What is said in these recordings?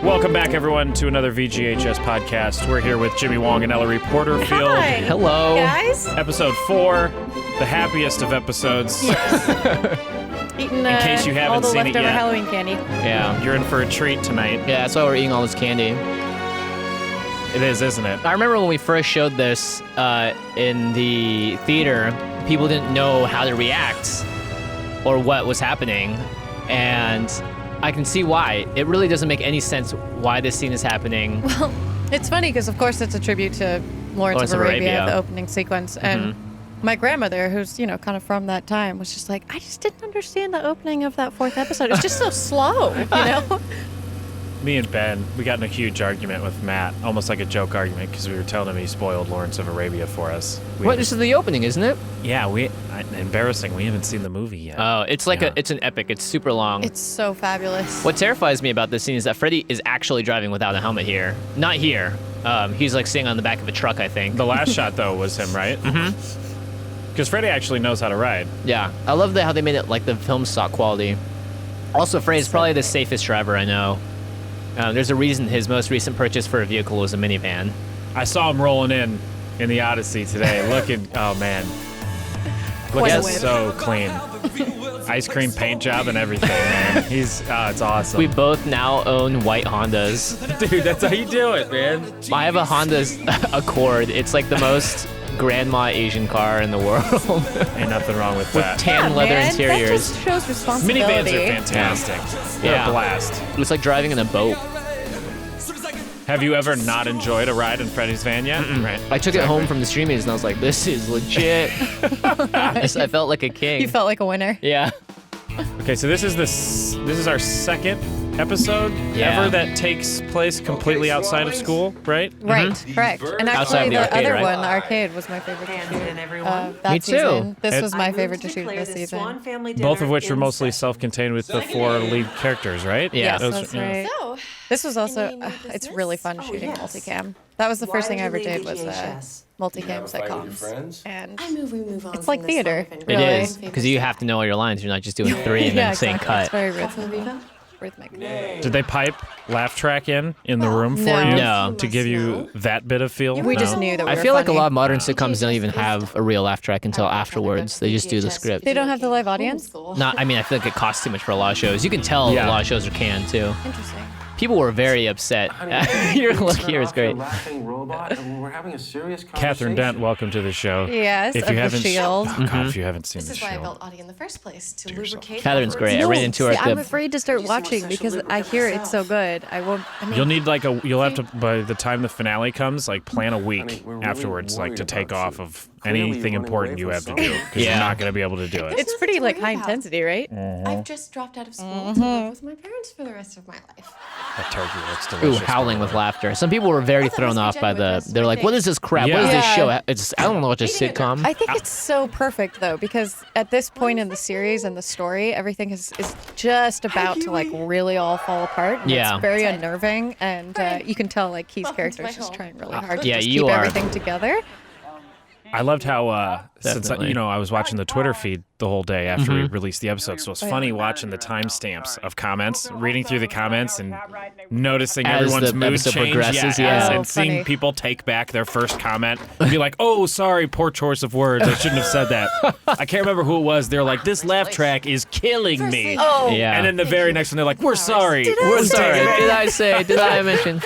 Welcome back, everyone, to another VGHS podcast. We're here with Jimmy Wong and Ellary Porterfield. Hi. Hello. Guys. Episode 4, the happiest of episodes. Eating In case you haven't all the seen it leftover yet. Halloween candy. Yeah. You're in for a treat tonight. Yeah, that's why we're eating all this candy. It is, isn't it? I remember when we first showed this in the theater, people didn't know how to react or what was happening. And I can see why. It really doesn't make any sense why this scene is happening. Well, it's funny because, of course, it's a tribute to Lawrence of Arabia, the opening sequence. And my grandmother, who's, kind of from that time, was just like, I just didn't understand the opening of that 4th episode. It's just so slow, Me and Ben, we got in a huge argument with Matt, almost like a joke argument, because we were telling him he spoiled Lawrence of Arabia for us. This is the opening, isn't it? Yeah, embarrassing. We haven't seen the movie yet. Oh, it's like it's an epic. It's super long. It's so fabulous. What terrifies me about this scene is that Freddy is actually driving without a helmet here. Not here. He's like sitting on the back of a truck, I think. The last shot, though, was him, right? Mm-hmm. Because Freddy actually knows how to ride. Yeah. I love how they made it like the film stock quality. Also, Freddy's probably the safest driver I know. There's a reason his most recent purchase for a vehicle was a minivan. I saw him rolling in the Odyssey today. Oh man. Looking so clean. Ice cream paint job and everything, man. It's awesome. We both now own white Hondas. Dude, that's how you do it, man. I have a Honda Accord. It's like the most grandma Asian car in the world. Ain't nothing wrong with that. Tan leather interiors. That just shows responsibility. Minivans are fantastic. They're a blast. It's like driving in a boat. Have you ever not enjoyed a ride in Freddy's van yet? Right. I took it home from the streamings and I was like, this is legit. I felt like a king. You felt like a winner. Yeah. Okay, so this is our second episode ever that takes place completely outside of school, right? Right, correct. And Outside actually, the the arcade, other right? one, the arcade, was my favorite to shoot. That Me too. season. This And- was my favorite to shoot this season. Both of which were mostly self-contained with the 4 lead characters, right? Yeah. Yes, that's right. So, This was also, any new it's business? really fun Oh, shooting yes. multicam. That was the first thing I ever did was VGHS. multicam sitcoms. And I move, we move on. It's from like this theater. life and It Really? is, because you have to know all your lines. You're not just doing 3 and then saying exactly. It's cut. very Viva? rhythmic. Did they pipe laugh track in the room for No. you No. to give you that bit of feel? We just No. knew that we I were feel like a funny. lot of modern sitcoms don't even have a real laugh track until afterwards. They just do the script. They don't have the live audience? I feel like it costs too much for a lot of shows. You can tell a lot of shows are canned too. Interesting. People were very upset. Your look here is great. Catherine Dent, welcome to the show. Yes, If of you the haven't, Shield. oh God, if you haven't seen This the is why I show, built Audie in the first place, to lubricate. Catherine's great. I ran into her See, at I'm the... afraid to start watching because I hear it's so good. I won't. I mean, you'll need you'll have to, by the time the finale comes, plan a week afterwards, to take off of anything important you have to do, because you're not going to be able to do it. it's pretty high intensity, right? I've just dropped out of school to live with my parents for the rest of my life. That turkey looks Ooh, delicious. howling with laughter. Some people were very thrown off by they're like, what is this crap? What is this Yeah. show? I don't know what this sitcom. I think it's so perfect though, because at this point in the series and the story, everything is just about to really all fall apart. And Yeah. it's very unnerving, and you can tell Key's character is just trying really hard to Yeah, just you keep are. everything together. I loved how since Definitely. I was watching the Twitter feed the whole day after we released the episode, so it's funny watching the timestamps of comments, reading through the comments, and noticing As everyone's the mood episode change. progresses, and Oh, seeing funny. people take back their first comment and be like, "Oh, sorry, poor choice of words. I shouldn't have said that." I can't remember who it was. They're like, "This laugh track is killing me." Oh, Yeah. And then the very next one, they're like, "We're sorry. We're sorry. Did I mention?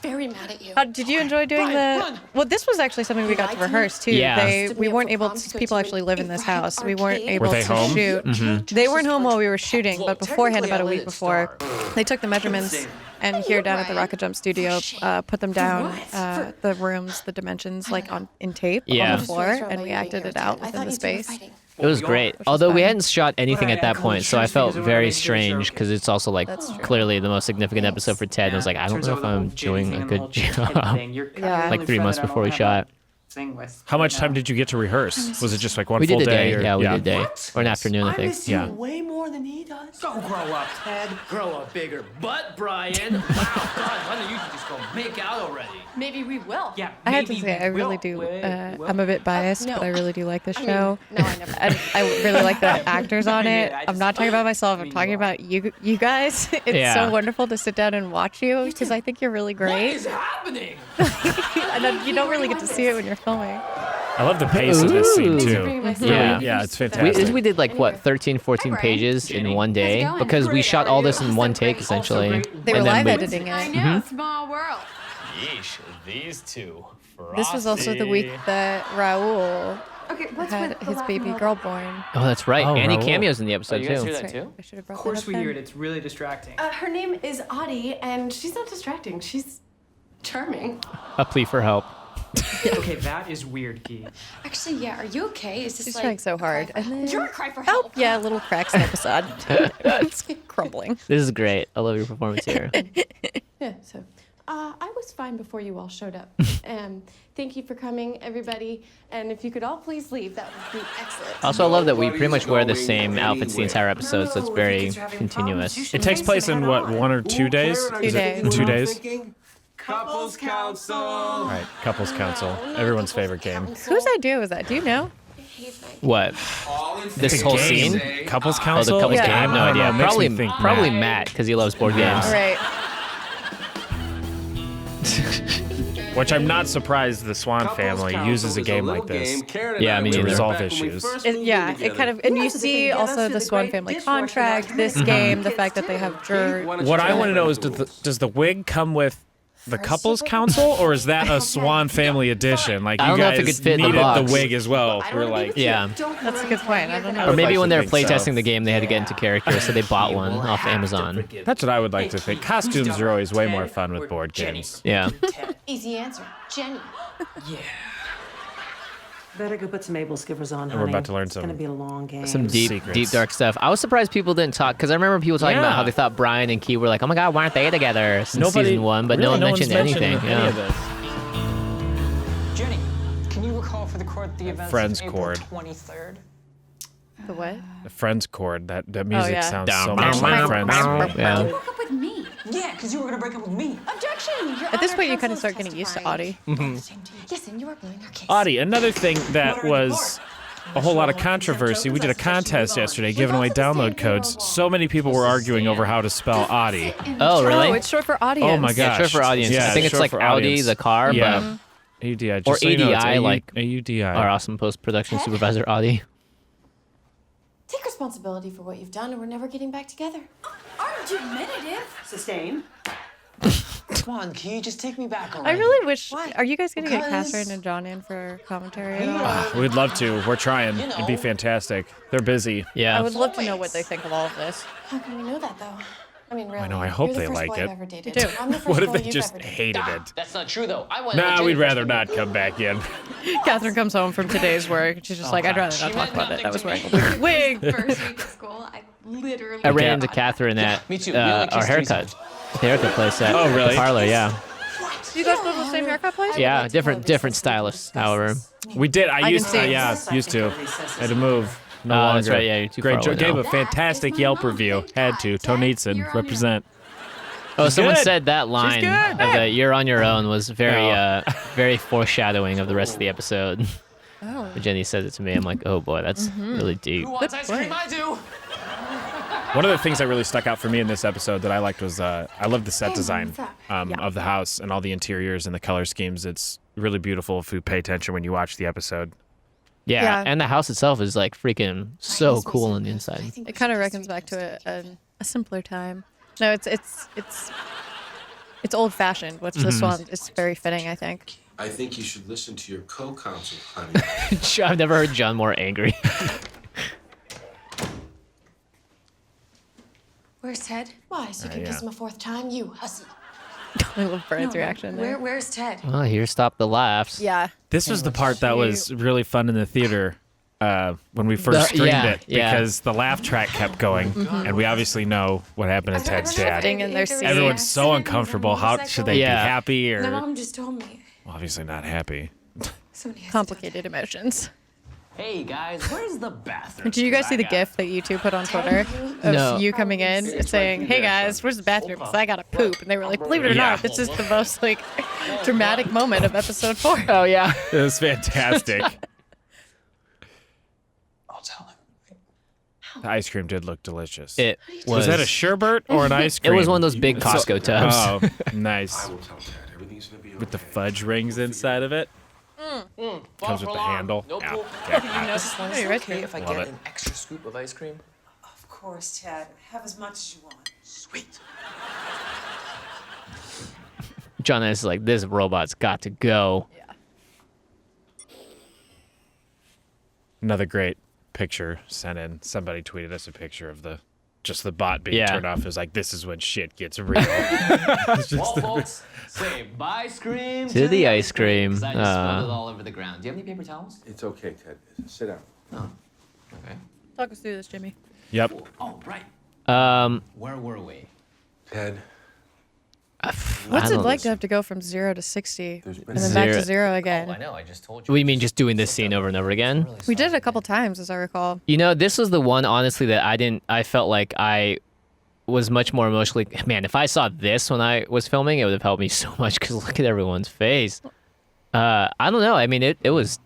Very mad at you. Did you enjoy doing the? Well, this was actually something we got to rehearse too. Yeah. We weren't able to. People actually live in this house. We weren't able Were they to home? shoot. They weren't home while we were shooting, but beforehand, about a week before, they took the measurements. And here down at the Rocket Jump studio, put them down, the rooms, the dimensions, in tape Yeah. on the floor, and we acted it out within the space. It was great. Although we hadn't shot anything at that point, so I felt very strange because it's also clearly the most significant episode for Ted. And I was like, I don't know if I'm doing a good job. Yeah. 3 months before we shot. sing with. How much time did you get to rehearse? Was it just like one We full did a day. Or, Yeah, we did a day. Or an afternoon, I I think. miss you Yeah. way more than he does. Go grow up, Ted. Grow a bigger butt, Brian. Wow, God, why don't you just go make out already? Maybe we will. Yeah, I have to maybe say, I we really will. do. We will. I'm a bit biased, no. but I really do like this I mean, show. no, I never. And I really like the actors on it. I I'm just- not talking about myself. I I'm mean, talking you about you guys. It's Yeah. so wonderful to sit down and watch you because I think you're really What great. is happening? And then you don't really get to see it when you're filming. I love the pace of this scene Ooh. too. Yeah. Yeah, it's We, fantastic. we did like, what, 13, 14 Brian. pages in one day? going? Because we Great, shot how are all you? this in one take, essentially. They were And then live we- editing I it. know, small world. Yeesh, these two. This was also the week that Raul Okay, what's had with the his laugh baby and girl all born. Oh, that's right. Oh, Annie Raoul. cameos in the episode, you guys too. hear That's that right. too? I should have brought Of course that we up hear then. it. It's really distracting. Her name is Audie, and she's not distracting. She's charming. A plea for help. Okay, that is weird, Key. Actually, yeah. Are you okay? Is this She's like trying so hard. And then, You're a cry for oh, help. yeah, little cracks in the facade. It's crumbling. This is great. I love your performance here. Yeah. So, I was fine before you all showed up. Thank you for coming, everybody. And if you could all please leave, that would be excellent. Also, I love that we pretty much wear the Nobody's same going outfits the entire episode, so it's No, very if you're having continuous. problems, you should It takes face place them in head what, on. 1 or 2 days? Karen, Is it days. in 2 I'm days? thinking Couples Council. All right, couples council, everyone's favorite game. Whose idea was that? Do you know? What? All in This favor, whole say scene? Couples Oh, council? the couples Yeah. game? I have no I don't know, idea. it makes Probably, me think probably Matt. Matt, because he loves board games. Right. Which I'm not surprised the Swan Couples family Council uses a is game little like this. game Karen and Yeah, I me were neither. Resolve back when we issues. first It, moved yeah, in it together. kind of, and you Yes, if they see get us also to the the Swan great family dishwasher contract, like this me. game, the Kids fact that they too. have Why jurors. don't you What I try want to that know is, does the wig come with the couples council, or is that a Swan family edition? Like I you don't know if guys it could fit in the needed box. the wig as well. I We're don't wanna be like, with you. Yeah. Don't That's a worry, good point. I don't know. Or maybe like when to they're think so. playtesting the game, they had to get into character, so they bought one off Amazon. that's what I would like to think. Costumes are always way more fun with board games. Yeah. Easy answer, Jenny. Better go put some Able skippers on, honey. we're about to learn It's gonna some- be a long game. Some deep, Secrets. deep, dark stuff. I was surprised people didn't talk, because I remember people talking about Yeah. how they thought Brian and Key were like, oh my god, why aren't they together since Nobody, season 1, but really, no one one's mentioned anything. any Yeah. of this. Jenny, can you recall for the court the events Friends of April chord. 23rd? The what? The Friends chord. That music yeah. sounds so much like Friends. Yeah. Broke up with me. Yeah, because you were gonna break up with me. Objection! Your At this Honor, point, you kind counsel of start is getting used to testifying. Audie. Yes, and you are blowing your case. Audie, another thing that was a whole lot of controversy. We did a contest yesterday giving away download codes. So many people were arguing over how to spell Audie. Oh, really? Oh, it's short for audience. Oh my Yeah, gosh. short for audience. Yeah, I think it's short like for Audi, audience. the car, Yeah. AUDI. Or Just so you know, it's ADI, like AUDI. but our awesome post-production supervisor, Audi. Take responsibility for what you've done, and we're never getting back together. Argumentative. Sustain. Come on, Key, just take me back already. I really wish. Why? Are you guys gonna get Because- Catherine and John in for commentary at all? We'd love to. We're trying. It'd be fantastic. They're busy. Yeah. I would love to know what they think of all of this. How can we know that, though? I mean, really. know, I hope you're the they first like boy it. I've ever dated. Me too. I'm the first What if boy they you've just ever dated. hated it? That's not true, though. I want to know Nah, Jenny we'd rather first. not come back in. Catherine comes home from today's work, and she's just like, I'd rather not talk about it. I was wearing a wig. First week of school, I literally. I ran Yeah. into Catherine at me too. We only our kissed haircut. The haircut place at Oh, really? the parlor, yeah. You guys go to the same haircut place? Yeah, different stylists, however. We did. I can used to. see. Yeah, used to. Had to move. No Oh, longer. that's right, yeah, you're too Great far job. away Gave now. a fantastic That is my Yelp mom. review. Thank Had God. to. Dad, Tonitson, you're on your represent. Oh, someone good. said that line good. of the "You're on your own" was very, Oh. very foreshadowing of the rest of the episode. Oh. When Jenny says it to me, I'm like, oh boy, that's really deep. Who wants ice cream? I do. One of the things that really stuck out for me in this episode that I liked was I loved the set design of the house and all the interiors and the color schemes. It's really beautiful if you pay attention when you watch the episode. Yeah, Yeah. and the house itself is like freaking so cool on the inside. It kind of reckons back to a simpler time. No, it's old fashioned, which this one is very fitting, I think. I think you should listen to your co-counsel, honey. I've never heard John more angry. Where's Ted? Why? So you can kiss yeah. him a fourth time? You hussy. I love Brian's reaction there. Where's Ted? Well, here, stop the laughs. Yeah. This was the part that was really fun in the theater when we first streamed yeah, it yeah. because the laugh track kept going, and we obviously know what happened to Ted's dad. Sitting in their seat. Everyone's so uncomfortable. How should they be Yeah. happy My or mom just told me. obviously not happy? complicated emotions. Hey guys, where's the bathroom? Did you guys see the GIF that you two put on Twitter of No. you coming in saying, "Hey guys, where's the bathroom? Because I gotta poop," and they were like, "Believe it or not, this is the most like dramatic moment of episode 4." Oh yeah. It was fantastic. I'll tell him. The ice cream did look delicious. It was that a sherbet or an ice It cream? was one of those big Costco tubs. Oh, nice. I will tell Ted. Everything's gonna be okay. With the fudge rings inside of it. Comes with the handle. No Yeah. pool. Okay. Oh, you're right. Okay, if I Love get it. an extra scoop of ice cream. Of course, Ted. Have as much as you want. Sweet. John is like, this robot's got to go. Another great picture sent in. Somebody tweeted us a picture of the bot being Yeah. turned off. It was like, this is when shit gets real. Well, folks, say bye scream To the ice cream. 'Cause I just spilled it all over the ground. Do you have any paper towels? It's okay, Ted. Sit down. Oh, okay. Talk us through this, Jimmy. Yep. Oh, right. Where were we? Ted, What's it like to have to go from 0 to 60 there's been and then back to Zero. 0 Oh, again? I know. I just told you. What do you mean just doing this scene over and over again? We did it a couple times, as I recall. You know, this was the one, honestly, that I felt like I was much more emotionally, man, if I saw this when I was filming, it would have helped me so much because look at everyone's face. I don't know. I mean, it was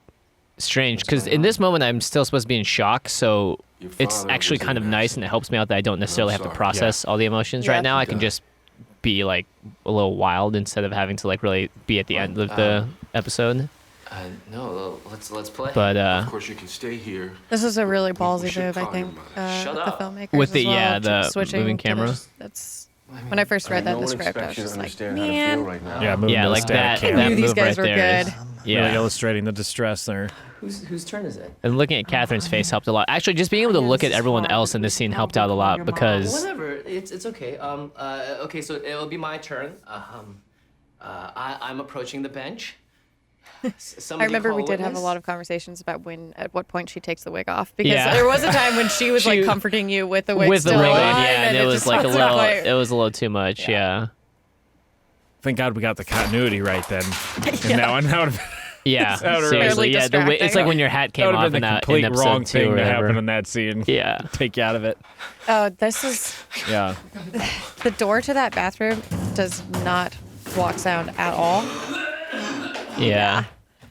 strange because in this moment, I'm still supposed to be in shock. So Your it's father actually was in kind of an nice and it helps me out that I don't necessarily have to sorry. process all the emotions Yeah. right now. I can Yeah. just be like a little wild instead of having to like really be at the end of the episode. No, let's play. But Of course, you can stay here. This is a really ballsy should move, I call think, your mother. Shut with up. the filmmakers With the- as well, yeah, just the switching moving to camera. that's when I first read that no in the one script, I expects was you to just like, understand how to man, feel right now. Yeah, moving yeah, to the like static that. cam. That knew these move guys right were there is- good. Yeah. Really illustrating the distress there. Whose turn is it? And looking at Catherine's face helped a lot. Actually, just being able to look at everyone else in this scene helped out a lot because Whatever. It's okay. Okay, so it'll be my turn. I'm approaching the bench. I remember we did have a lot of conversations about at what point she takes the wig off because Yeah. there was a time when she was like comforting you with the wig with the still ring on, on, yeah, and it was just like a wasn't little, quite- it was a little too much, yeah. Thank God we got the continuity right then. And now Yeah, That would've seriously, been yeah. The way, it's like when your hat that came would off have been in, the that, complete in episode wrong 2 thing or to whatever. happen in that scene. Yeah. Take you out of it. Oh, this is Yeah. the door to that bathroom does not walk sound at all. Yeah.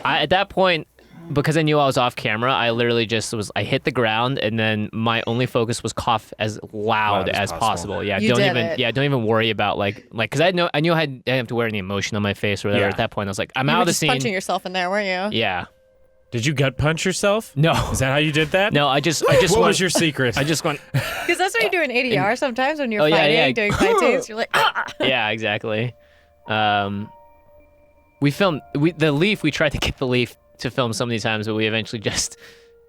At that point, because I knew I was off camera, I literally just I hit the ground and then my only focus was cough as loud as possible. Yeah, You don't did even it. don't even worry about like cuz I knew I didn't have to wear any emotion on my face or whatever Yeah. at that point. I was like, I'm You out were of the just scene. punching yourself in there, weren't you? Yeah. Did you gut punch yourself? No. Is that how you did that? No, I just What went, was your secret? I just went Because that's what you do in ADR sometimes when you're Oh, yeah, fighting, yeah. doing fight scenes. You're like, ah! Yeah, exactly. We filmed the leaf. We tried to get the leaf to film so many times, but we eventually just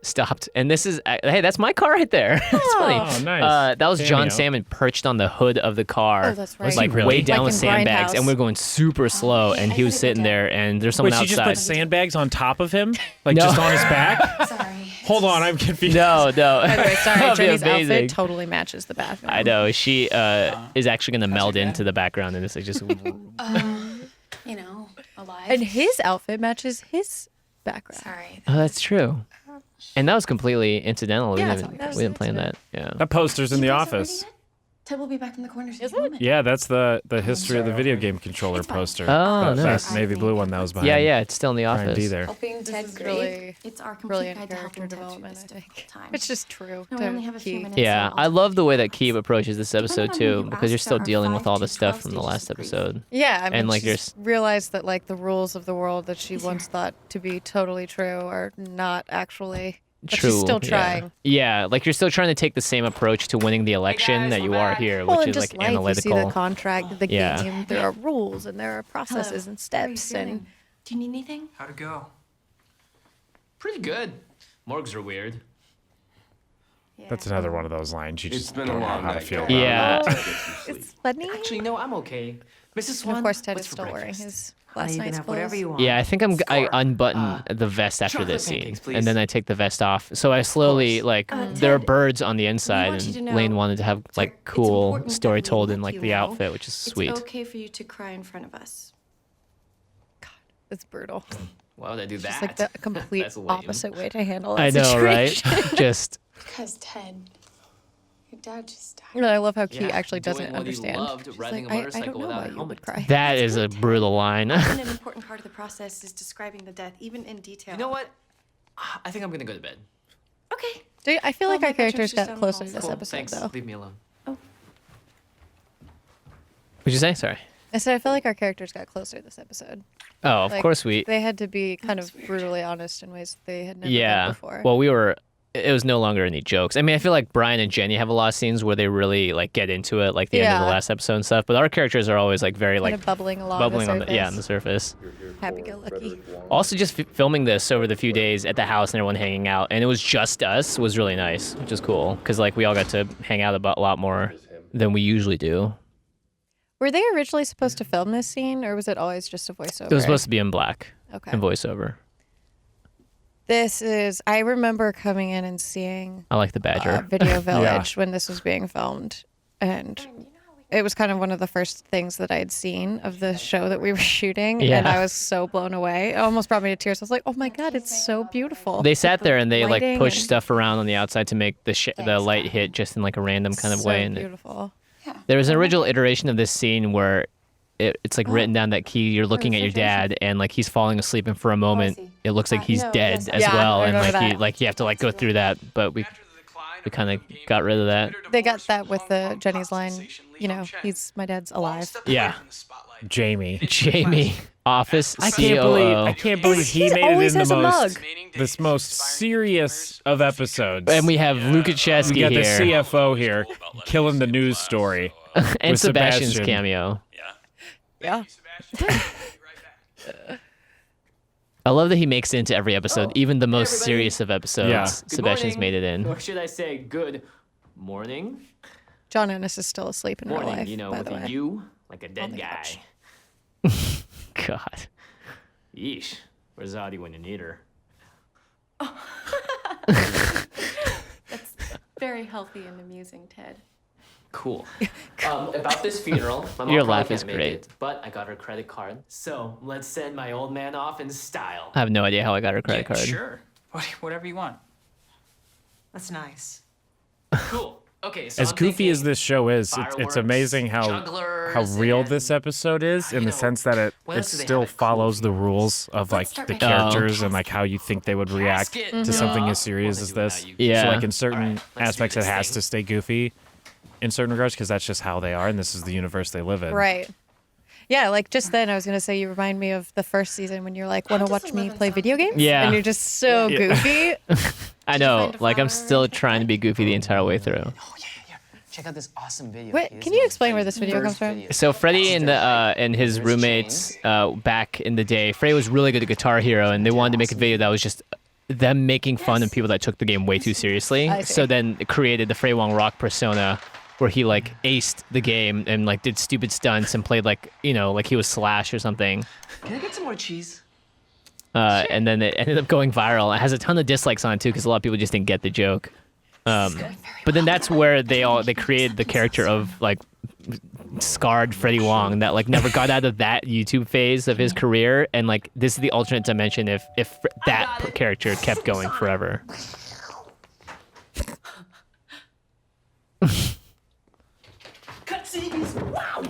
stopped. And this is hey, that's my car right there. It's funny. Oh, nice. That was John Cameo. Salmon perched on the hood of the car. Oh, that's right. Like really? way down Like with in sandbags, Grindhouse. and we're going super slow. And he was sitting there, and there's someone Wait, she just outside. put sandbags on top of him? Like No. just on his back? Sorry. Hold on, I'm confused. No. By the way, sorry, That'd be Jenny's amazing. outfit totally matches the bathroom. I know she is actually gonna meld into the background, and it's like just. You know, alive. And his outfit matches his background. Sorry. Oh, that's true. And that was completely incidental. Yeah, we didn't, that was we didn't plan that. accident. Yeah. That poster's in the You guys already office. yet? Ted will be back in the corner. Is it? Yeah, that's the history of the video game controller poster. Oh, that, nice. that navy blue one that was behind. Yeah, it's still in the Brian office. D there. Helping This Ted is grade. really It's our complete brilliant guide to character helping Ted through development, this I think. difficult time. It's just true. No, to we only have a few Keith. minutes. Yeah, so I I'll love the way that do Keeb approaches this episode on who too, you because you're asked still are dealing with 5 all the to stuff 12 from the stages last of grief. episode. Yeah, I mean, And, like, she's realized that like the rules of the world that she once thought to be totally true are not actually. But True. she's still yeah. trying. Yeah, like you're still trying to take the same approach to winning the election that you are here, Well, which and is just like life, analytical. you see the contract, the Yeah. game. There are rules and there are processes Hello. and How are you steps feeling? and. Do you need anything? How'd it go? Pretty good. Morgues are weird. That's another one of those lines. You It's just been don't a know long how to night. feel guys. about it. Yeah. I'll get some sleep. It's funny. Actually, no, I'm okay. Mrs. And Swan, of course, Ted what's is for still wearing breakfast? his Honey, last you can night's have whatever clothes. you want. Yeah, I think I Score. unbutton the vest after chocolate this scene, pancakes, please. and then I take the vest off. So I slowly like there are Ted, birds on the inside, want you to and know, Lane wanted to have like it's cool important that story we told in let like you the know outfit, which is sweet. It's okay for you to cry in front of us. It's brutal. Why would I do that? Just like the complete That's lame. opposite way to handle it. I know, right? Just. Because Ted, your dad just died. I love how Key Yeah, actually doing doesn't what he understand. loved, She's riding like, a I motorcycle don't know without why a you helmet. would cry. That is a brutal line. Often an important part of the process is describing the death, even in detail. You know what? I think I'm gonna go to bed. Okay. I feel like Well, our my characters bedroom's just got down the closer hall. this Cool. episode, Thanks. though. Leave me alone. Oh. What'd you say? Sorry. I said I feel like our characters got closer this episode. Oh, of Like, course we. They had to be kind of brutally honest in ways they had never Yeah. been before. Well, we were. It was no longer any jokes. I mean, I feel like Brian and Jenny have a lot of scenes where they really like get into it, like the end of the Yeah. last episode and stuff. But our characters are always like very kind like of bubbling along bubbling the on surface. on the surface. Happy-go-lucky. Also, just filming this over the few days at the house and everyone hanging out, and it was just us, was really nice, which is cool because like we all got to hang out a lot more than we usually do. Were they originally supposed to film this scene, or was it always just a voiceover? It was supposed to be in black Okay. and voiceover. This is. I remember coming in and seeing I like the badger. Video Village when this was being filmed, and it was kind of one of the first things that I had seen of the show that we were shooting, and Yeah. I was so blown away. It almost brought me to tears. I was like, "Oh my god, it's so beautiful." They sat there and they like lighting pushed and- stuff around on the outside to make the light hit just in like a random kind of so way. And beautiful. there was an original iteration of this scene where it's like written down that Key, you're looking at your dad and like he's falling asleep, and for a moment it looks like he's No, dead yes, as Yeah, well, I and remember like that. you have to like go through that, but we kind of got rid of that. They got that with the Jenny's line. You know, my dad's alive. Yeah, Jamie. Jamie, Office I COO. can't believe he He made always it in has the a most mug. this most serious of episodes. And we have Lukaczewski We got the here CFO here killing the news story. and with Sebastian's Sebastian. cameo. Yeah. I love that he makes it into every episode, even the most serious of episodes. Yeah. Sebastian's made it in. Or should I say good morning? John Ennis is still asleep in real Morning, life. you know, by with the a way. you, like a dead my guy. gosh. God. Yeesh. Where's Audie when you need her? Very healthy and amusing, Ted. Cool. About this funeral, my mom Your probably laugh can't is make great. it, but I got her credit card. So let's send my old man off in style. I have no idea how I got her credit card. Sure. Whatever you want. That's nice. Cool. Okay, so As I'm goofy as thinking this show is, it's fireworks, amazing how jugglers, real and, this episode is in you the know, sense that it what else do they still have at follows the Cool rules of like start the right now. characters and like how you think they would react Casket, to something duh. as serious Well, as they do it this. now, you- Yeah. So like in certain All right, let's aspects do it this has thing. to stay goofy in certain regards because that's just how they are and this is the universe they live in. Right. Yeah, like just then I was gonna say you remind me of the first season when you're like, want to watch me play video games? Yeah. And you're just so goofy. I know, find a like I'm flower still and check trying to be goofy the entire way through. Oh, yeah. Check out this awesome video. Wait, can you explain where this video comes from? So Freddie and his roommates back in the day, Freddie was really good at Guitar Hero, and they wanted to make a video that was just them making fun of people that took the game way too seriously. I see. So then it created the Freddie Wong Rock persona, where he like aced the game and like did stupid stunts and played like like he was Slash or something. Can I get some more cheese? And then it ended up going viral. It has a ton of dislikes on it too because a lot of people just didn't get the joke. But then that's where they created the character of like scarred Freddie Wong that like never got out of that YouTube phase of his career, and like this is the alternate dimension if that character kept going forever.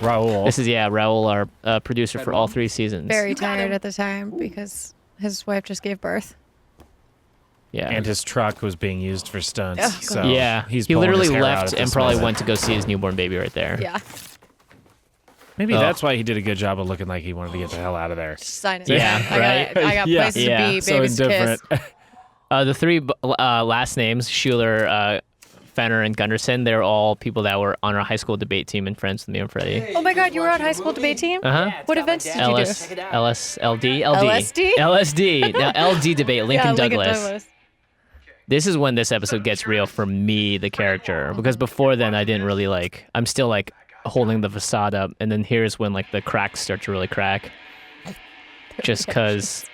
Raul. This is Raul, our producer for all 3 seasons. Very tired at the time because his wife just gave birth. Yeah. And his truck was being used for stunts. Oh, so yeah, he's he pulling literally his hair out left at and this probably moment. went to go see his newborn baby right there. Yeah. Maybe Oh. that's why he did a good job of looking like he wanted to get the hell out of there. Just sign it. Yeah, right? I got Yeah. places Yeah. to be, So babies to kiss. indifferent. The 3 last names, Schuler, Fenner, and Gunderson, they're all people that were on our high school debate team and friends with me and Freddie. Oh my god, you were on high school debate team? Uh-huh. What events did you do? LSD? LSD? LSD. Now, LD debate, Lincoln Yeah, Douglas. This is when this episode gets real for me, the character, because before then I didn't really I'm still like holding the facade up, and then here's when like the cracks start to really crack. Just because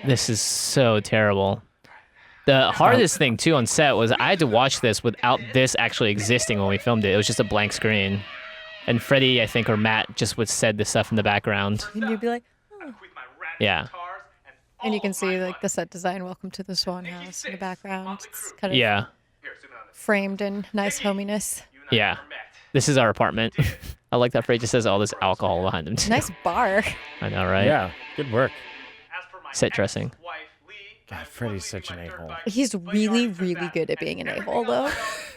this is so terrible. The hardest thing too on set was I had to watch this without this actually existing when we filmed it. It was just a blank screen. And Freddie, I think, or Matt just would said this stuff in the background. And you'd be like, Yeah. And you can see like the set design, Welcome to the Swan House in the background. It's kind of framed in nice hominess. Yeah. This is our apartment. I like that Frey just says all this alcohol behind him too. Nice bar. I know, right? Yeah, good work. Set dressing. God, Freddie's such an a-hole. He's really, really good at being an a-hole, though.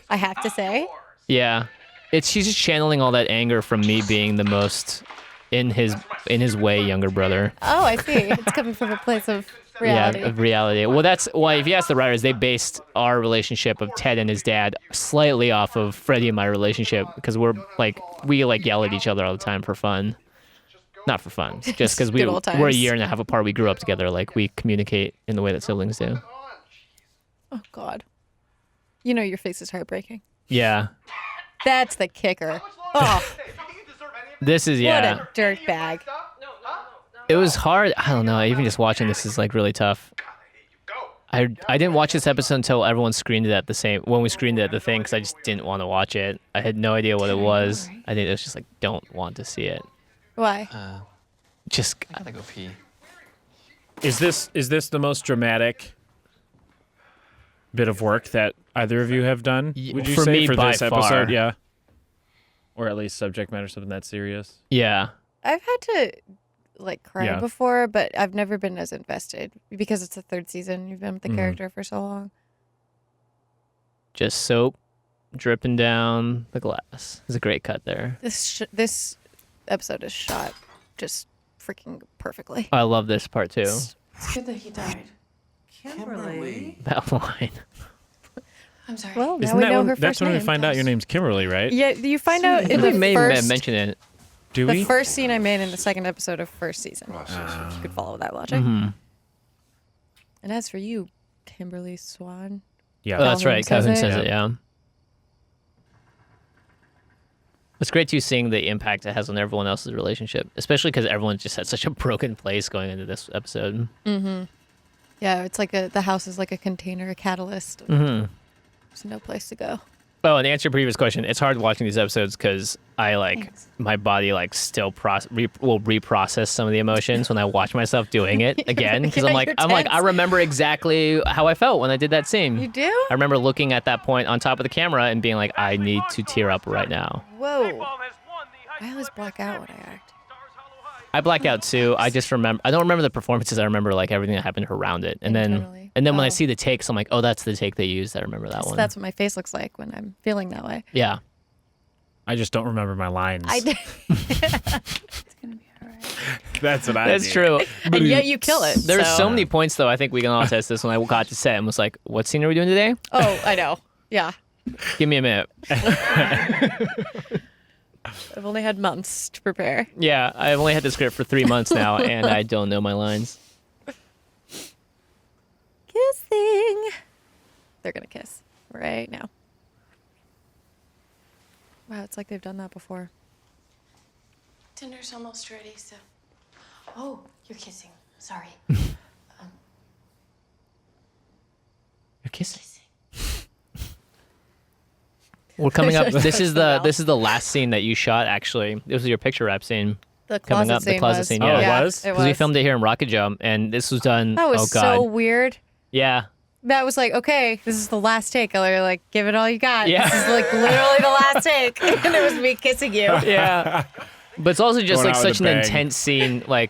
I have to say. Yeah, she's just channeling all that anger from me being the most in his way younger brother. Oh, I see. It's coming from a place of reality. Yeah, of reality. Well, that's why if you ask the writers, they based our relationship of Ted and his dad slightly off of Freddie and my relationship because we yell at each other all the time for fun. Not for fun, just because we're a year and a half apart. We grew up together. Like, we communicate in the way that siblings do. Oh, God. You know your face is heartbreaking. Yeah. That's the kicker. Oh. This is, yeah. What a dirtbag. It was hard. I don't know. Even just watching this is, like, really tough. I didn't watch this episode until everyone screened it when we screened it at the thing, because I just didn't want to watch it. I had no idea what it was. I think it was just, like, don't want to see it. Why? I gotta go pee. Is this the most dramatic bit of work that either of you have done? Would you for say me, for by this far. episode? Yeah. Or at least subject matter something that serious. Yeah. I've had to cry Yeah. before, but I've never been as invested because it's the third season. You've been with the character for so long. Just soap dripping down the glass. There's a great cut there. This episode is shot just freaking perfectly. I love this part too. It's good that he died. Kimberly. That line. I'm sorry. Well, now Isn't we that know when, her first that's when name. we find out your name's Kimberly, right? Yeah, you find out in We the may first mention it. Do the we? first scene I made in the second episode of first season. You could follow that logic. Mm-hmm. And as for you, Kimberly Swan. Yeah. Oh, that's Calhoun right. Calhoun says says it. it, yeah. It's great too seeing the impact it has on everyone else's relationship, especially because everyone just had such a broken place going into this episode. Mm-hmm. Yeah, it's like the house is like a container, a catalyst. Mm-hmm. There's no place to go. Oh, and to answer your previous question, it's hard watching these episodes because my body still will reprocess some of the emotions when I watch myself doing it again because Yeah, I'm like I remember exactly how I felt when I did that scene. You do? I remember looking at that point on top of the camera and being like, I need to tear up right now. Whoa. I always black out when I act. I black out too. I don't remember the performances. I remember everything that happened around it. And Internally. then when I see the takes, I'm like, oh, that's the take they used. I remember that one. That's what my face looks like when I'm feeling that way. Yeah. I just don't remember my lines. I did. It's gonna be all right. That's what I That's do. true. And yet you kill it. There's so many points though. I think we can all test this when I got to set and was like, what scene are we doing today? Oh, I know. Yeah. Give me a minute. I've only had months to prepare. Yeah, I've only had the script for 3 months now, and I don't know my lines. Kissing. They're going to kiss right now. Wow, it's like they've done that before. Dinner's almost ready, so. Oh, you're kissing. Sorry. You're kissing. We're coming up. This is the last scene that you shot. Actually, this was your picture wrap scene. The coming closet up. scene The closet was. scene. Oh, Yeah, it was? because we filmed it here in Rocket Jump, and this was done. That was oh God. so weird. Yeah. That was like, okay, this is the last take. Ellary, give it all you got. Yeah. This is literally the last take. And it was me kissing you. Yeah. But it's also just Going out with such a an bang. intense scene. Oh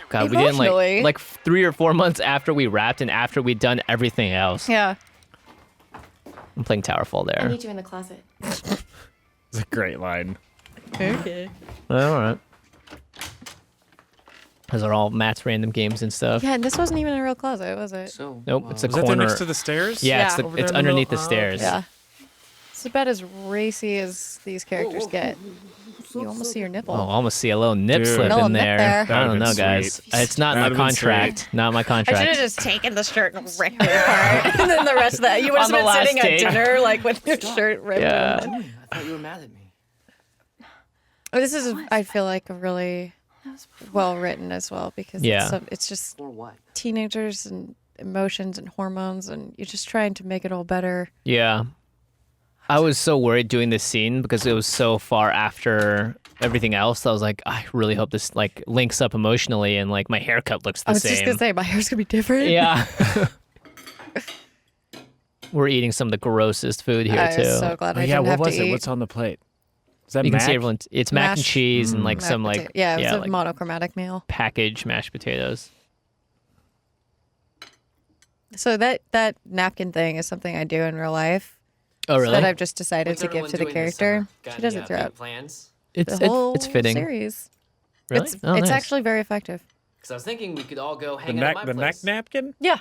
God, we did Emotionally. like 3 or 4 months after we wrapped and after we'd done everything else. Yeah. I'm playing Towerfall I there. need you in the closet. It's a great line. Okay. All right. Those are all Matt's random games and stuff. Yeah, and this wasn't even a real closet, was it? So, Nope, it's a Was that corner. there next to the stairs? Yeah, Yeah. Over there it's in the underneath the middle? stairs. Yeah. It's about as racy as these characters get. You almost see your nipple. Oh, I almost see a little nip Dude. slip Little in nip there. there. I don't That'd've know, been guys. sweet. It's not in That'd've my been contract. Not in my I should have contract. just taken the shirt and ripped it apart. And then the rest of that, you would have On the been last sitting take. at dinner with your shirt ripped. Yeah. open. I thought you were mad at me. This is, I feel like, a really well written as well because Yeah. it's just Or what? teenagers and emotions and hormones, and you're just trying to make it all better. Yeah. I was so worried doing this scene because it was so far after everything else, I was like, I really hope this like links up emotionally and like my haircut looks the I was same. just gonna say my hair's gonna be different. Yeah. We're eating some of the grossest food here too. I'm so glad I yeah, didn't what have was to it? eat. What's on the plate? Is that You can mac? see everyone. It's mac and Mashed- cheese and like Mashed some potato- like yeah, it was a like monochromatic meal. packaged mashed potatoes. So that napkin thing is something I do in real life. Oh really? That I've just decided What's to give everyone to the doing this character. summer? Got She does any, it throughout big plans? It's the whole it's fitting. series. Really? It's Oh, it's nice. actually very effective. Because I was thinking we could all go The hang out at my neck place. napkin? Yeah.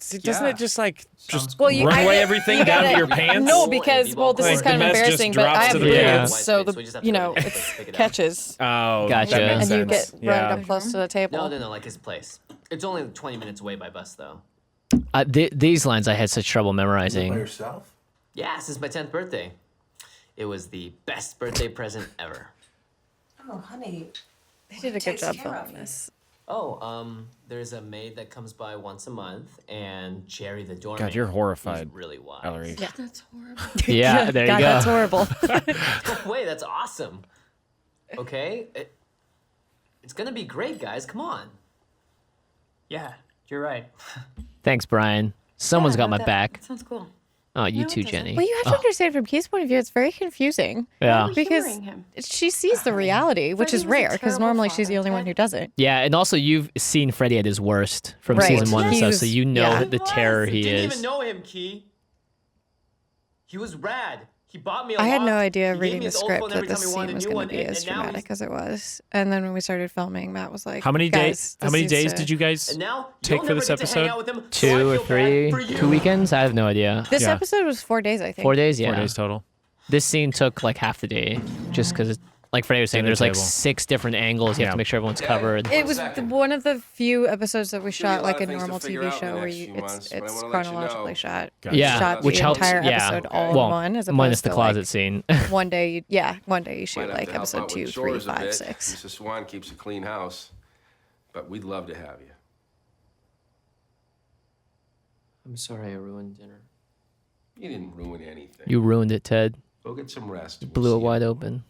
See, doesn't it just like just Well, you- run I- away you everything down to your pants? No, Cool, because and well, this Like, is the kind of mess just embarrassing, but I drops have to the boobs, pants. so So we just have to you know pick it's it up. catches, Oh, Gotcha. that makes and you sense. get yeah. right up close to the table. No, like his place. It's only 20 minutes away by bus, though. These lines I had such trouble By memorizing. yourself? Yeah, since my 10th birthday. It was the best birthday present ever. Oh, honey. They did a good Takes job care of filming you. this. Oh, there's a maid that comes by once a month, and Jerry the doorman. God, you're horrified, He's really wise. Ellery. Yeah. That's horrible. Yeah, there you God, go. that's horrible. No way, that's awesome. Okay? It's gonna be great, guys. Come on. Yeah, you're right. Thanks, Brian. Someone's got my back. That sounds cool. Oh, you No, too, it doesn't. Jenny. Well, you have to understand from Keith's point of view, it's very confusing. Yeah. Because Humoring him. she sees the reality, which Freddie is was a rare, because terrible normally she's the father, only one Ted. who doesn't. Yeah, and also you've seen Freddy at his worst from Right. season 1 and He stuff, was- so you know yeah. the terror he Didn't is. even know him, Key. He was rad. He bought me a I had no loft. idea He gave reading me the his old script phone that every this time he scene wanted a was new going one, to be and as now he's- dramatic as it was. And then when we started filming, Matt was like, How many "Guys, days? How this many needs days to- did you guys And now take you'll for never this get to hang episode? out with him, so I 2 or feel bad 3, for you. 2 weekends? I have no idea. This Yeah. episode was 4 days, I think. 4 days, yeah. 4 days total. This scene took like half the day, just because, like Freddy was saying, Dinner there's like table. 6 different angles. You have Yeah. to make sure everyone's covered. It was one of the few episodes that we There's gonna be shot a lot like of a things to normal figure TV out in the show where next you few months, but I it's wanna let you chronologically know. shot. Gotcha. Yeah, Shot which the helps. entire Yeah, episode all well, in one, as minus opposed the to, closet like, scene. one day you shoot Might have like to help episode out 2, with 3, chores a 5, bit. 6. Mrs. Swan keeps a clean house, but we'd love to have you. I'm sorry I ruined dinner. You didn't ruin anything. You ruined it, Ted. Go get some rest. We'll Blew see it you wide tomorrow. open.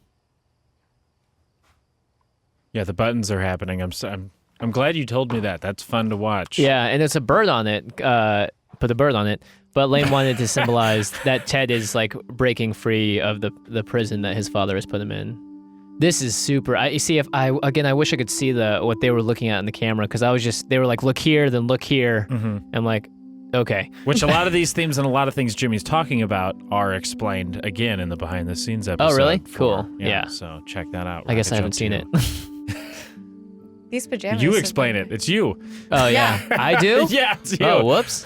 Yeah, the buttons are happening. I'm glad you told me that. That's fun to watch. Yeah, and it's a bird on it. Put a bird on it. But Lane wanted to symbolize that Ted is like breaking free of the prison that his father has put him in. This is super. You see, I wish I could see what they were looking at in the camera, because they were like, look here, then look here. I'm like, okay. Which a lot of these themes and a lot of things Jimmy's talking about are explained again in the behind the scenes episode. Oh, really? 4. Cool. Yeah, Yeah. So check that out. I guess I Rocket haven't Jump seen 2. it. These pajamas. You have explain been- it. It's you. Oh yeah, I do. Yeah, it's you. Oh, whoops.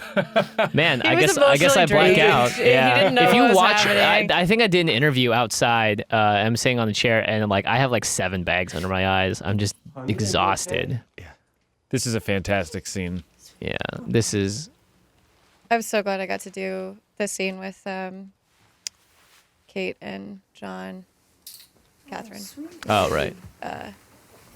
Man, He I was guess I emotionally black drained. out. He Yeah. didn't know if you what was watch, happening. I think I did an interview outside. I'm sitting on the chair, and like I have like 7 bags under my eyes. I'm just exhausted. This is a fantastic scene. Yeah, this is. I'm so glad I got to do this scene with Kate and John, Catherine, Oh right.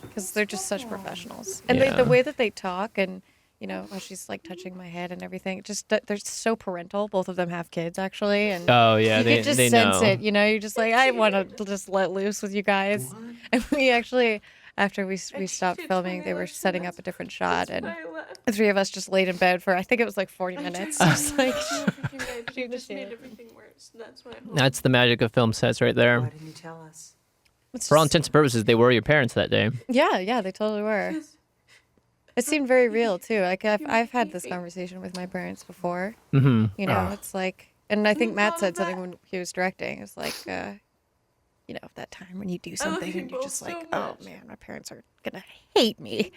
because they're just such professionals. And Yeah. the way that they talk, and how she's like touching my head and everything, they're so parental. Both of them have kids actually, and Oh yeah, you they can just they sense know. it. You're just like, I want to just let loose with you guys. And we actually, after we stopped filming, they were setting up a different shot, and the 3 of us just laid in bed for, I think it was like 40 minutes. Just like, You just made everything worse. That's why. That's the magic of film sets right there. Why didn't you tell us? it's For all just- intents and purposes, they were your parents that day. yeah, they totally were. It seemed very real too. Like I've had this conversation with my parents before. Mm-hmm. It's like, and I think Matt said something when he was directing. It's like, that time when you do something and you're just like, oh man, my parents are gonna hate me.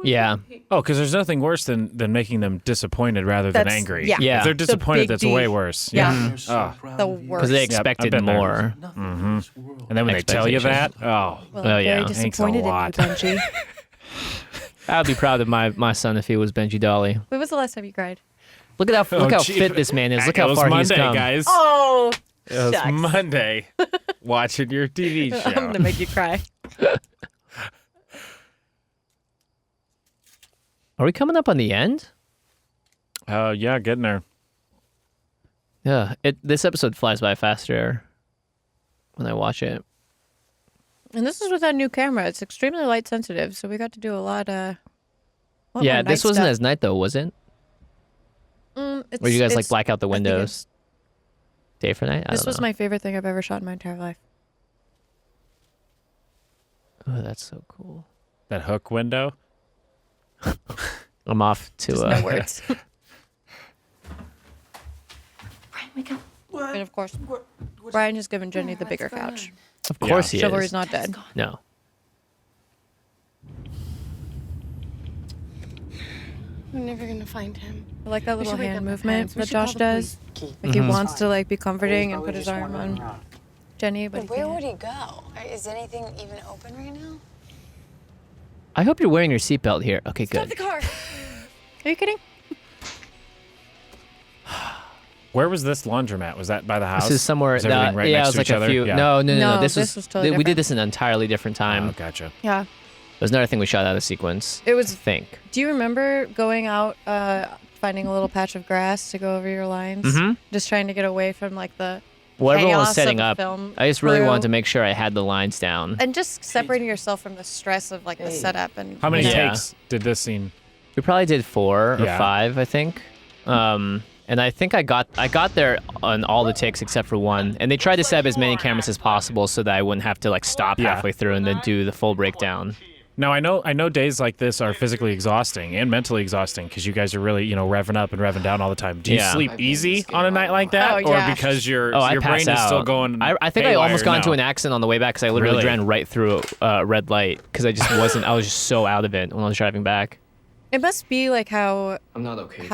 Yeah. Oh, because there's nothing worse than making them disappointed rather than That's- angry. yeah. Yeah. If they're The disappointed, big that's D. way worse. Yeah. The worst. Because they Yep, I've expected been there. more. And then when they tell you that, Well, Oh, I'm yeah. very Thanks a disappointed in you, lot. Benji. I'd be proud of my son if he was Benji Dolly. When was the last time you cried? Look at how gee. fit this man is. Look it how was far Monday, he's come. guys. Oh, It was shucks. Monday. Watching your TV I'm show. gonna make you cry. Are we coming up on the end? Oh, yeah, getting there. Yeah. This episode flies by faster when I watch it. And this is with that new camera. It's extremely light sensitive, so we got to do a lot. Yeah, this wasn't stuff. as night though, was it? Or you guys like black out the windows? Day for night? This was my favorite thing I've ever shot in my entire life. Oh, that's so cool. That hook window. I'm off to no words. Brian, wake up. And of course, Brian has given Jenny the bigger couch. Of course he is. Chivalry's not dead. No. We're never gonna find him. I like that little should wake hand up my movement parents. We that should call Josh the does. police. Like he wants to like be comforting and put his arm on Jenny, but Where would he go? Is anything even open right now? I hope you're wearing your seatbelt here. Okay, Stop good. the car. Are you kidding? Where was this laundromat? Was that by the house? This is somewhere. Is everything right yeah, next it was to like each a other? few. Yeah. No. This was totally We different. did this an entirely different time. Oh, gotcha. Yeah. It was another thing we shot out of sequence. It was. I think. Do you remember going out, finding a little patch of grass to go over your lines? Just trying to get away from like the Well, everyone was chaos setting of up. film I just really crew. wanted to make sure I had the lines down. And just separating yourself from the stress of like the setup and How many Yeah. takes did this scene? We probably did 4 or Yeah. 5, I think. And I think I got there on all the takes except for one. And they tried to set up as many cameras as possible so that I wouldn't have to like stop Yeah. halfway through and then do the full breakdown. Now I know days like this are physically exhausting and mentally exhausting because you guys are really revving up and revving down all the time. Do you Yeah. sleep easy on a night like that, Oh, yeah. or because your I brain pass is out. still going? I think I haywire? almost got into No. an accident on the way back because I literally Really? ran right through a red light because I just wasn't. I was just so out of it when I was driving back. it must be like how I'm not okay.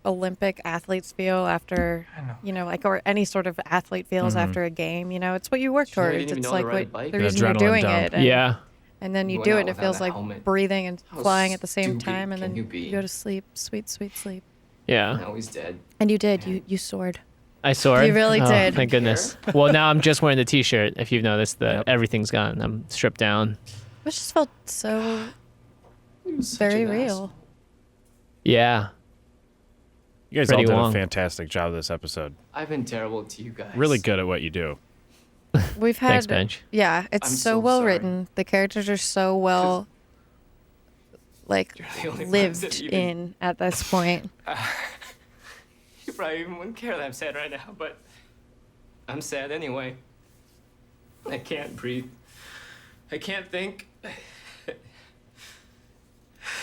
Olympic athletes feel after, like, or any sort of athlete feels after a game. It's what you work Sure, I towards. didn't even It's know like to ride a what bike. the An reason you're adrenaline doing dump. it. And, Yeah. And then you Going do out it, and it without feels that like helmet. breathing and How flying at the same stupid time, and can then you be? you go to sleep, sweet, sweet sleep. Yeah. Now he's dead. And you did. You soared. I soared. You really Oh, did. Thank goodness. Well, now I'm just wearing the T-shirt. If you've noticed, everything's gone. I'm stripped down. It just felt so very real. Yeah. You guys Freddie all did Wong. a fantastic job this episode. I've been terrible to you guys. Really good at what you do. We've had. Thanks, Benj. Yeah, it's I'm so so well sorry. written. The characters are so well, like, You're the only ones lived that even- in at this point. You probably even wouldn't care that I'm sad right now, but I'm sad anyway. I can't breathe. I can't think.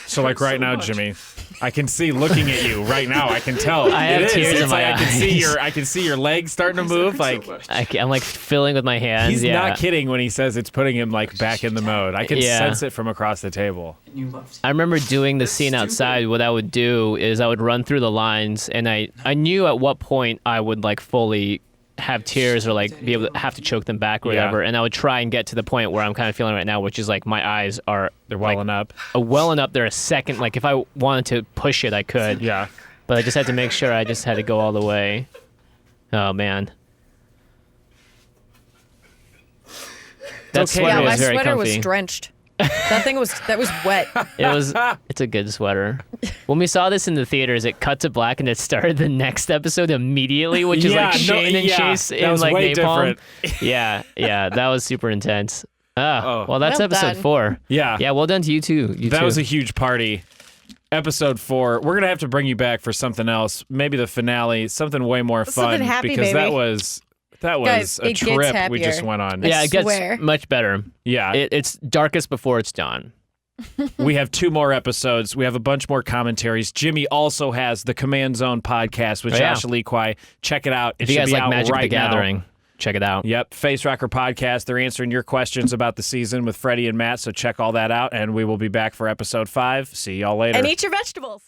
So like right so now, much. Jimmy, I can see looking at you right now. I can tell. I have It is. tears It's in my like eyes. I can see your legs starting to move. Like I'm like filling with my hands. he's yeah. not kidding when he says it's putting him like back in the mode. I can Yeah. sense it from across the table. You loved I remember doing the That's scene stupid. outside. What I would do is I would run through the lines, and I knew at what point I would like fully have tears or like be able to have to choke them back or Yeah. whatever. And I would try and get to the point where I'm kind of feeling right now, which is like my eyes are They're welling up. welling up. They're a second. Like if I wanted to push it, I could. Yeah. But I just had to make sure I just had to go all the way. Oh man. That okay. sweater Yeah, my was very sweater comfy. was drenched. That was wet. It's a good sweater. When we saw this in the theaters, it cut to black and it started the next episode immediately, which is Yeah, like no, Shane and yeah, Chase that in was like way napalm. different. yeah, that was super intense. Oh. Well, that's Well episode done. 4. Yeah. Yeah, well done to you too. That was a huge party. Episode 4. We're gonna have to bring you back for something else. Maybe the finale, something way more fun. Something happy, because baby. that was Guys, a it gets trip we happier. just went on. yeah, it gets swear. much better. Yeah. It's darkest before it's dawn. We have 2 more episodes. We have a bunch more commentaries. Jimmy also has the Command Zone podcast with Oh, yeah. Josh Aliquai. Check it out. It If you should guys be like out Magic right the now. Gathering, check it out. Yep, Face Rocker Podcast. They're answering your questions about the season with Freddie and Matt, so check all that out, and we will be back for episode 5. See y'all later. And eat your vegetables.